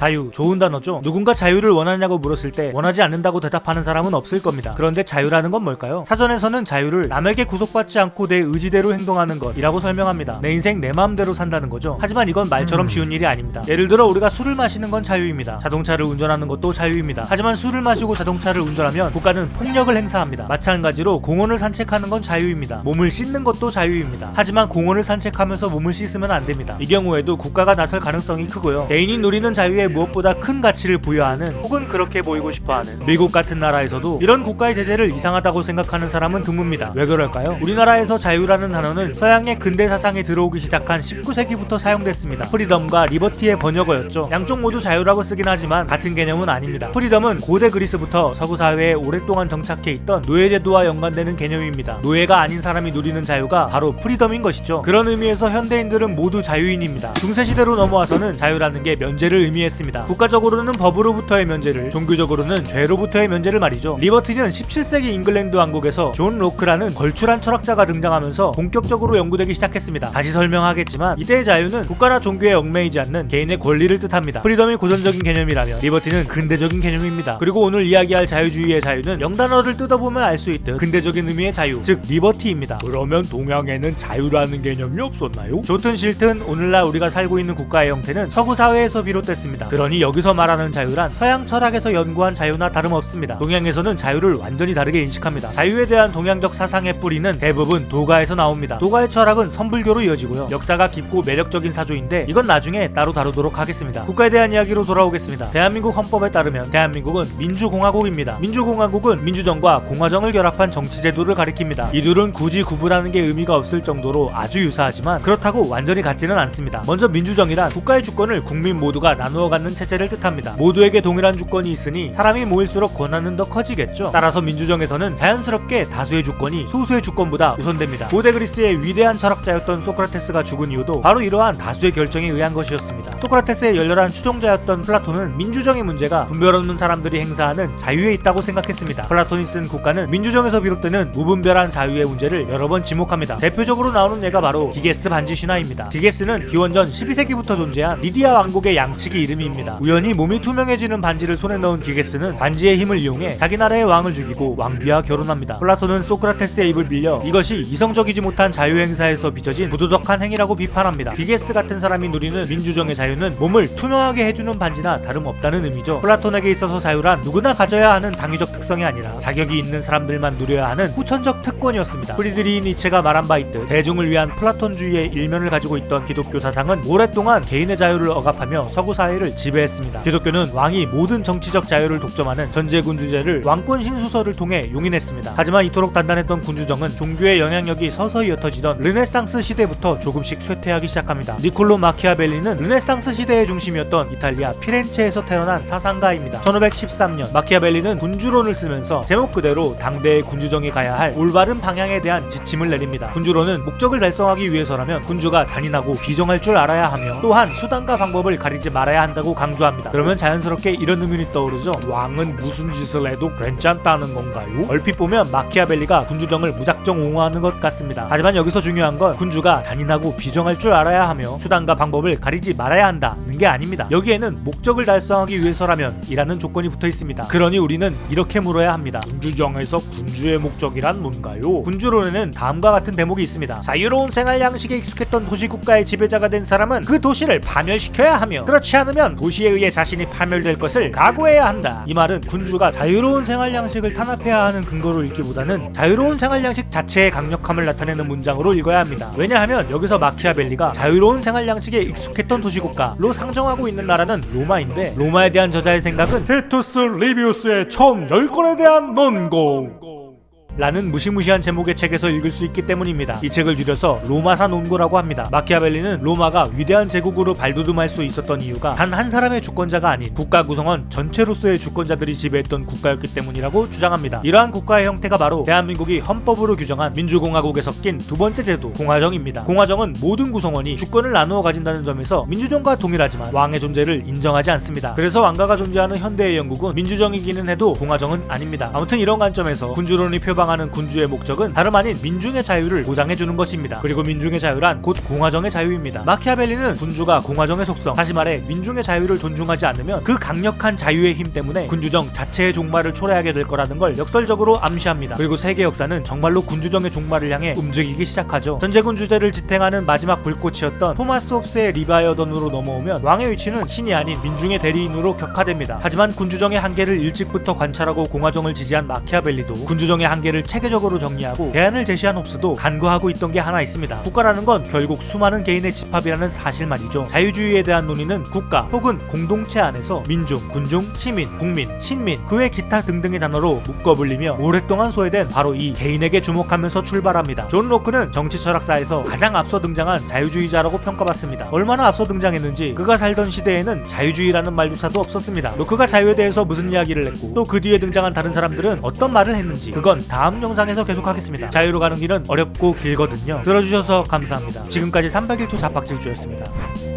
자유, 좋은 단어죠. 누군가 자유를 원하냐고 물었을 때 원하지 않는다고 대답하는 사람은 없을 겁니다. 그런데 자유라는 건 뭘까요? 사전에서는 자유를 남에게 구속받지 않고 내 의지대로 행동하는 것이라고 설명합니다. 내 인생 내 마음대로 산다는 거죠. 하지만 이건 말처럼 쉬운 일이 아닙니다. 예를 들어 우리가 술을 마시는 건 자유입니다. 자동차를 운전하는 것도 자유입니다. 하지만 술을 마시고 자동차를 운전하면 국가는 폭력을 행사합니다. 마찬가지로 공원을 산책하는 건 자유입니다. 몸을 씻는 것도 자유입니다. 하지만 공원을 산책하면서 몸을 씻으면 안 됩니다. 이 경우에도 국가가 나설 가능성이 크고요. 개인이 누리는 자유에 무엇보다 큰 가치를 부여하는, 혹은 그렇게 보이고 싶어하는 미국 같은 나라에서도 이런 국가의 제재를 이상하다고 생각하는 사람은 드뭅니다. 왜 그럴까요? 우리나라에서 자유라는 단어는 서양의 근대 사상이 들어오기 시작한 19세기부터 사용됐습니다. 프리덤과 리버티의 번역어였죠. 양쪽 모두 자유라고 쓰긴 하지만 같은 개념은 아닙니다. 프리덤은 고대 그리스부터 서구 사회에 오랫동안 정착해 있던 노예제도와 연관되는 개념입니다. 노예가 아닌 사람이 누리는 자유가 바로 프리덤인 것이죠. 그런 의미에서 현대인들은 모두 자유인입니다. 중세시대로 넘어와서는 자유라는 게 면제를 의미했습니다. 국가적으로는 법으로부터의 면제를, 종교적으로는 죄로부터의 면제를 말이죠. 리버티는 17세기 잉글랜드 왕국에서 존 로크라는 걸출한 철학자가 등장하면서 본격적으로 연구되기 시작했습니다. 다시 설명하겠지만 이때의 자유는 국가나 종교에 얽매이지 않는 개인의 권리를 뜻합니다. 프리덤이 고전적인 개념이라면 리버티는 근대적인 개념입니다. 그리고 오늘 이야기할 자유주의의 자유는 영단어를 뜯어보면 알 수 있듯 근대적인 의미의 자유, 즉 리버티입니다. 그러면 동양에는 자유라는 개념이 없었나요? 좋든 싫든 오늘날 우리가 살고 있는 국가의 형태는 서구 사회에서 비롯됐습니다. 그러니 여기서 말하는 자유란 서양 철학에서 연구한 자유나 다름없습니다. 동양에서는 자유를 완전히 다르게 인식합니다. 자유에 대한 동양적 사상의 뿌리는 대부분 도가에서 나옵니다. 도가의 철학은 선불교로 이어지고요. 역사가 깊고 매력적인 사조인데 이건 나중에 따로 다루도록 하겠습니다. 국가에 대한 이야기로 돌아오겠습니다. 대한민국 헌법에 따르면 대한민국은 민주공화국입니다. 민주공화국은 민주정과 공화정을 결합한 정치제도를 가리킵니다. 이 둘은 굳이 구분하는 게 의미가 없을 정도로 아주 유사하지만 그렇다고 완전히 같지는 않습니다. 먼저 민주정이란 국가의 주권을 국민 모두가 나누어 갖는 체제를 뜻합니다. 모두에게 동일한 주권이 있으니 사람이 모일수록 권한은 더 커지겠죠. 따라서 민주정에서는 자연스럽게 다수의 주권이 소수의 주권보다 우선됩니다. 고대 그리스의 위대한 철학자였던 소크라테스가 죽은 이유도 바로 이러한 다수의 결정에 의한 것이었습니다. 소크라테스의 열렬한 추종자였던 플라톤은 민주정의 문제가 분별 없는 사람들이 행사하는 자유에 있다고 생각했습니다. 플라톤이 쓴 국가는 민주정에서 비롯되는 무분별한 자유의 문제를 여러 번 지목합니다. 대표적으로 나오는 예가 바로 기게스 반지 신화입니다. 기게스는 기원전 12세기부터 존재한 미디아 왕국의 양치기 이름입니다. 우연히 몸이 투명해지는 반지를 손에 넣은 기게스는 반지의 힘을 이용해 자기 나라의 왕을 죽이고 왕비와 결혼합니다. 플라톤은 소크라테스의 입을 빌려 이것이 이성적이지 못한 자유행사에서 빚어진 부도덕한 행위라고 비판합니다. 기게스 같은 사람이 누리는 민주정의 자유는 몸을 투명하게 해주는 반지나 다름없다는 의미죠. 플라톤에게 있어서 자유란 누구나 가져야 하는 당위적 특성이 아니라 자격이 있는 사람들만 누려야 하는 후천적 특권이었습니다. 프리드리히 니체가 말한 바 있듯 대중을 위한 플라톤주의의 일면을 가지고 있던 기독교 사상은 오랫동안 개인의 자유를 억압하며 서구 사회를 지배했습니다. 기독교는 왕이 모든 정치적 자유를 독점하는 전제군주제를 왕권 신수설을 통해 용인했습니다. 하지만 이토록 단단했던 군주정은 종교의 영향력이 서서히 옅어지던 르네상스 시대부터 조금씩 쇠퇴하기 시작합니다. 니콜로 마키아벨리는 르네상스 시대의 중심이었던 이탈리아 피렌체에서 태어난 사상가입니다. 1513년 마키아벨리는 군주론을 쓰면서 제목 그대로 당대의 군주정이 가야 할 올바른 방향에 대한 지침을 내립니다. 군주론은 목적을 달성하기 위해서라면 군주가 잔인하고 비정할 줄 알아야 하며 또한 수단과 방법을 가리지 말아야 한다고 강조합니다. 그러면 자연스럽게 이런 의문이 떠오르죠. 왕은 무슨 짓을 해도 괜찮다는 건가요? 얼핏 보면 마키아벨리가 군주정을 무작정 옹호하는 것 같습니다. 하지만 여기서 중요한 건 군주가 잔인하고 비정할 줄 알아야 하며 수단과 방법을 가리지 말아야 한다는 게 아닙니다. 여기에는 목적을 달성하기 위해서라면 이라는 조건이 붙어 있습니다. 그러니 우리는 이렇게 물어야 합니다. 군주정에서 군주의 목적이란 뭔가요? 군주론에는 다음과 같은 대목이 있습니다. 자유로운 생활 양식에 익숙했던 도시국가의 지배자가 된 사람은 그 도시를 파멸시켜야 하며 그렇지 않으면 도시에 의해 자신이 파멸될 것을 각오해야 한다. 이 말은 군주가 자유로운 생활 양식을 탄압해야 하는 근거로 읽기보다는 자유로운 생활 양식 자체의 강력함을 나타내는 문장으로 읽어야 합니다. 왜냐하면 여기서 마키아벨리가 자유로운 생활 양식에 익숙했던 도시국가로 상정하고 있는 나라는 로마인데 로마에 대한 저자의 생각은 티투스 리비우스의 총 10권에 대한 논공 라는 무시무시한 제목의 책에서 읽을 수 있기 때문입니다. 이 책을 줄여서 로마사 논고라고 합니다. 마키아벨리는 로마가 위대한 제국으로 발돋움할 수 있었던 이유가 단 한 사람의 주권자가 아닌 국가 구성원 전체로서의 주권자들이 지배했던 국가였기 때문이라고 주장합니다. 이러한 국가의 형태가 바로 대한민국이 헌법으로 규정한 민주공화국에 섞인 두 번째 제도 공화정입니다. 공화정은 모든 구성원이 주권을 나누어 가진다는 점에서 민주정과 동일하지만 왕의 존재를 인정하지 않습니다. 그래서 왕가가 존재하는 현대의 영국은 민주정이기는 해도 공화정은 아닙니다. 아무튼 이런 관점에서 군주론이 표방 표방하는 군주의 목적은 다름 아닌 민중의 자유를 보장해주는 것입니다. 그리고 민중의 자유란 곧 공화정의 자유입니다. 마키아벨리는 군주가 공화정의 속성, 다시 말해 민중의 자유를 존중하지 않으면 그 강력한 자유의 힘 때문에 군주정 자체의 종말을 초래하게 될 거라는 걸 역설적으로 암시합니다. 그리고 세계 역사는 정말로 군주정의 종말을 향해 움직이기 시작하죠. 전제군 주제를 지탱하는 마지막 불꽃이었던 토마스 홉스의 리바이어던으로 넘어오면 왕의 위치는 신이 아닌 민중의 대리인으로 격화됩니다. 하지만 군주정의 한계를 일찍부터 관찰하고 공화정을 지지한 마키아벨리도 군주정의 한계를 체계적으로 정리하고 대안을 제시한 홉스도 간과하고 있던 게 하나 있습니다. 국가라는 건 결국 수많은 개인의 집합이라는 사실 말이죠. 자유주의에 대한 논의는 국가 혹은 공동체 안에서 민중, 군중, 시민, 국민, 신민, 그 외 기타 등등의 단어로 묶어불리며 오랫동안 소외된 바로 이 개인에게 주목하면서 출발합니다. 존 로크는 정치 철학사에서 가장 앞서 등장한 자유주의자라고 평가받습니다. 얼마나 앞서 등장했는지 그가 살던 시대에는 자유주의라는 말조차도 없었습니다. 로크가 자유에 대해서 무슨 이야기를 했고 또 그 뒤에 등장한 다른 사람들은 어떤 말을 했는지 그건 다음 영상에서 계속하겠습니다. 자유로 가는 길은 어렵고 길거든요. 들어주셔서 감사합니다. 지금까지 301초 자박질주였습니다.